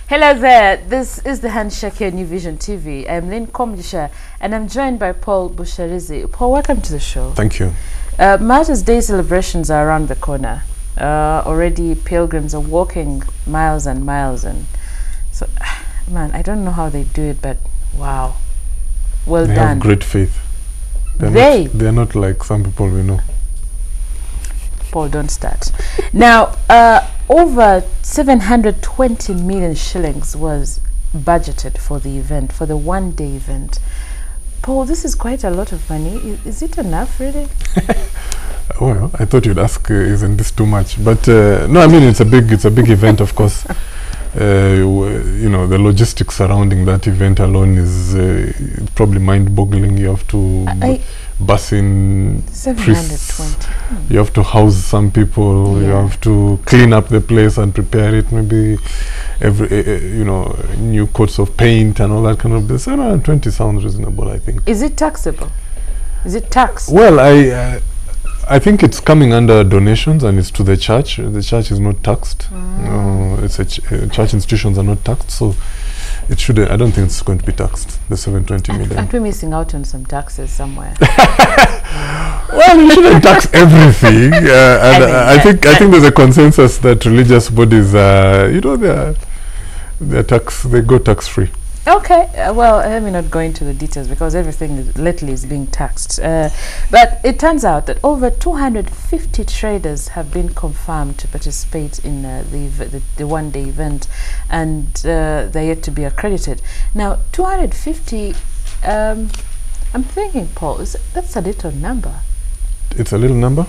Hello there, this is the Handshake here, New Vision TV. I'm Lynn Komjisha and I'm joined by Paul Busharizi. Paul, welcome to the show. Thank you. Martyrs Day celebrations are around the corner. Already pilgrims are walking miles and miles, and so, man, I don't know how they do it, but wow, well done. They have great faith. They're not like some people we know. Paul, don't start. Now, over 720 million shillings was budgeted for the event, for the one-day event. Paul, this is quite a lot of money. Is it enough, really? Well, I thought you'd ask, isn't this too much? But no, I mean it's a big event, of course. You know, the logistics surrounding that event alone is probably mind-boggling. You have to bus in 720. You have to house some people. Yeah. You have to clean up the place and prepare it. Maybe you know, new coats of paint and all that kind of business. 720 sounds reasonable, I think. Is it taxable? Is it taxed? Well, I think it's coming under donations and it's to the church. The church is not taxed. It's church institutions are not taxed, so it shouldn't. I don't think it's going to be taxed. The 720 million. Aren't we missing out on some taxes somewhere? Well, you shouldn't tax everything. And I think there's a consensus that religious bodies, you know, they go tax free. Okay, well, let me not go into the details because everything lately is being taxed. But it turns out that over 250 traders have been confirmed to participate in the one-day event, and they're yet to be accredited. Now, 250, I'm thinking, Paul, that's a little number. It's a little number?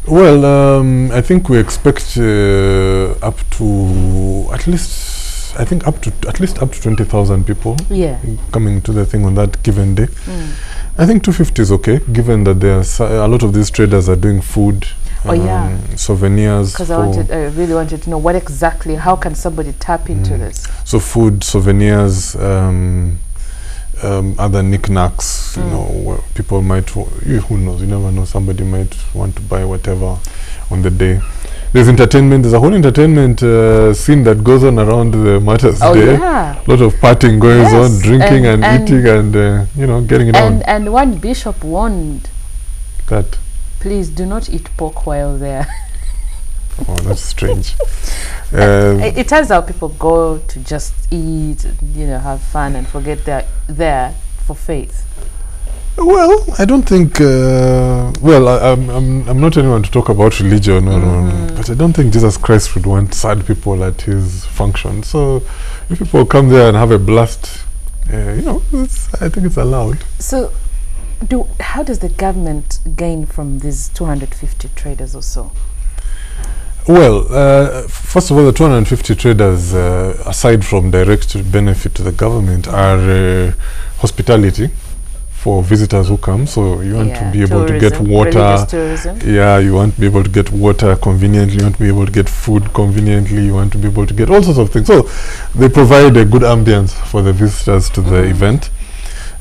Well, I think we expect up to at least up to 20,000 people coming to the thing on that given day. I think 250 is okay, given that there's a lot of these traders are doing food, souvenirs. Because I really wanted to know what exactly, how can somebody tap into this? So food, souvenirs, other knickknacks, you know, where people might, who knows, you never know, somebody might want to buy whatever on the day. There's entertainment. There's a whole entertainment scene that goes on around the Martyrs Day. A lot of partying goes on, drinking and eating and you know, getting it on. And one bishop warned that, please do not eat pork while there. Oh, that's strange. It turns out people go to just eat, you know, have fun and forget they're there for faith. Well, I don't think. Well, I'm not anyone to talk about religion, but I don't think Jesus Christ would want sad people at his function. So, if people come there and have a blast, you know, I think it's allowed. So, how does the government gain from these 250 traders or so? Well, first of all, the 250 traders, aside from direct benefit to the government, are hospitality for visitors who come. So you want to be able to get water. Yeah, you want to be able to get water conveniently. You want to be able to get food conveniently. You want to be able to get all sorts of things. So they provide a good ambience for the visitors to the event.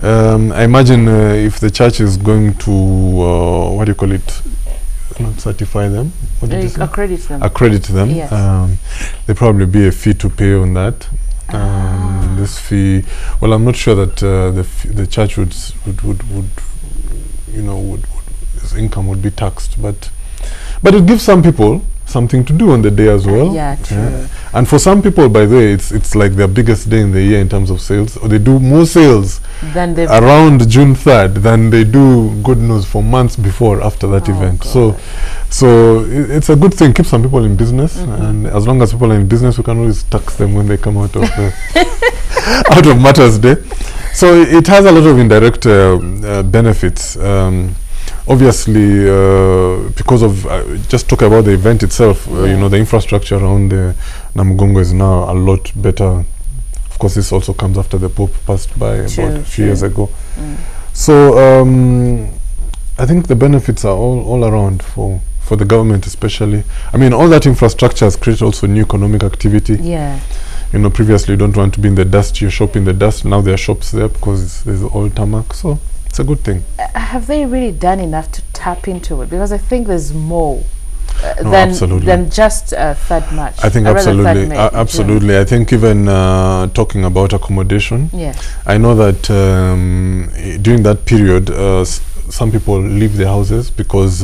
I imagine if the church is going to, what do you call it? Not certify them. What did you say? Accredit them. Accredit them. Yes. There probably be a fee to pay on that. This fee, well, I'm not sure that the church would you know, his income would be taxed, but it gives some people something to do on the day as well. Yeah, true. And for some people, by the way, it's like their biggest day in the year in terms of sales, or they do more sales than around June 3rd than they do good news for months before after that event. God. So it's a good thing, keep some people in business, and as long as people are in business, we can always tax them when they come out of out of Martyrs Day. So it has a lot of indirect benefits. Obviously, because of just talk about the event itself, you know, the infrastructure around the Namugongo is now a lot better. Of course, this also comes after the Pope passed by about a few years ago. So I think the benefits are all around for the government, especially. I mean, all that infrastructure has created also new economic activity. Yeah. You know, previously you don't want to be in the dust, you shop in the dust. Now there are shops there because there's all tarmac. So it's a good thing. Have they really done enough to tap into it? Because I think there's more. No, than absolutely. than just third March. I think Rather third absolutely, May in June. absolutely. I think even talking about accommodation, Yes. I know that during that period, some people leave their houses because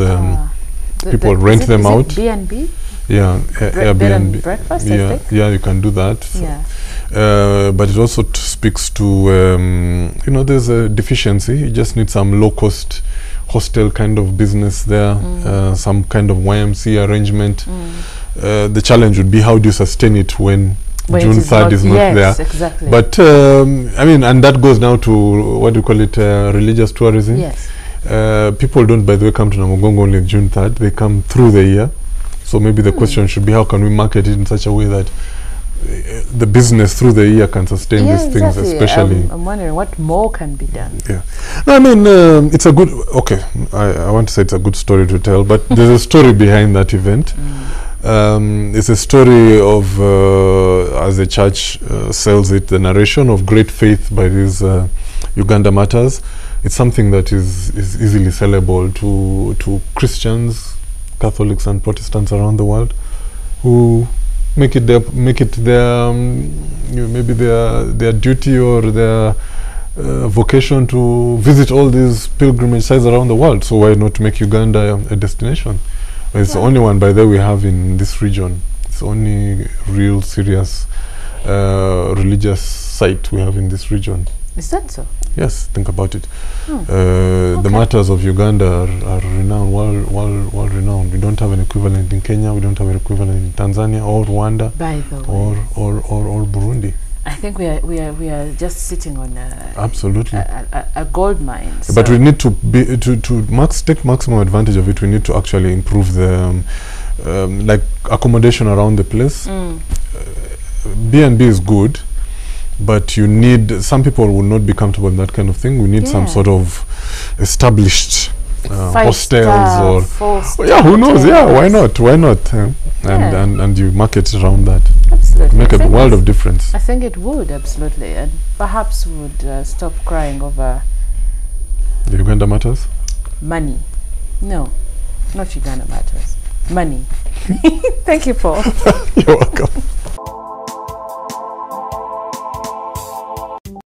people rent them out. B&B? Yeah, Bed Airbnb. and breakfast, I Yeah, think. yeah, you can do that. So, Yeah. but it also speaks to there's a deficiency. You just need some low-cost hostel kind of business there, some kind of YMC arrangement. The challenge would be how do you sustain it when June 3rd is not there. Yes, exactly. But I mean, and that goes now to what do you call it, religious tourism. Yes. People don't, by the way, come to Namugongo only June 3rd. They come through the year. So maybe the question should be, how can we market it in such a way that the business through the year can sustain these things, exactly. especially. I'm wondering what more can be done. Yeah. No, I mean, it's a good, okay, I want to say it's a good story to tell, but there's a story behind that event. It's a story of, as the church sells it, the narration of great faith by these Uganda martyrs. It's something that is easily sellable to Christians, Catholics and Protestants around the world, who make it their maybe their duty or their vocation to visit all these pilgrimage sites around the world. So why not make Uganda a destination? It's the only one, by the way, we have in this region. It's the only real serious religious site we have in this region. Is that so? Yes, think about it. The martyrs of Uganda are renowned, world renowned. We don't have an equivalent in Kenya. We don't have an equivalent in Tanzania or Rwanda, By the way, or Burundi. I think we are just sitting on Absolutely. a gold mine. But we need to be take maximum advantage of it. We need to actually improve the like accommodation around the place. B&B is good, but you need, some people will not be comfortable in that kind of thing. We need some sort of established hostels or who knows? Yeah, why not? And you market around that. Absolutely, make a world of difference. I think it would, absolutely, and perhaps would stop crying over the Uganda matters. Money. No, not Uganda matters. Money. Thank you, Paul. You're welcome.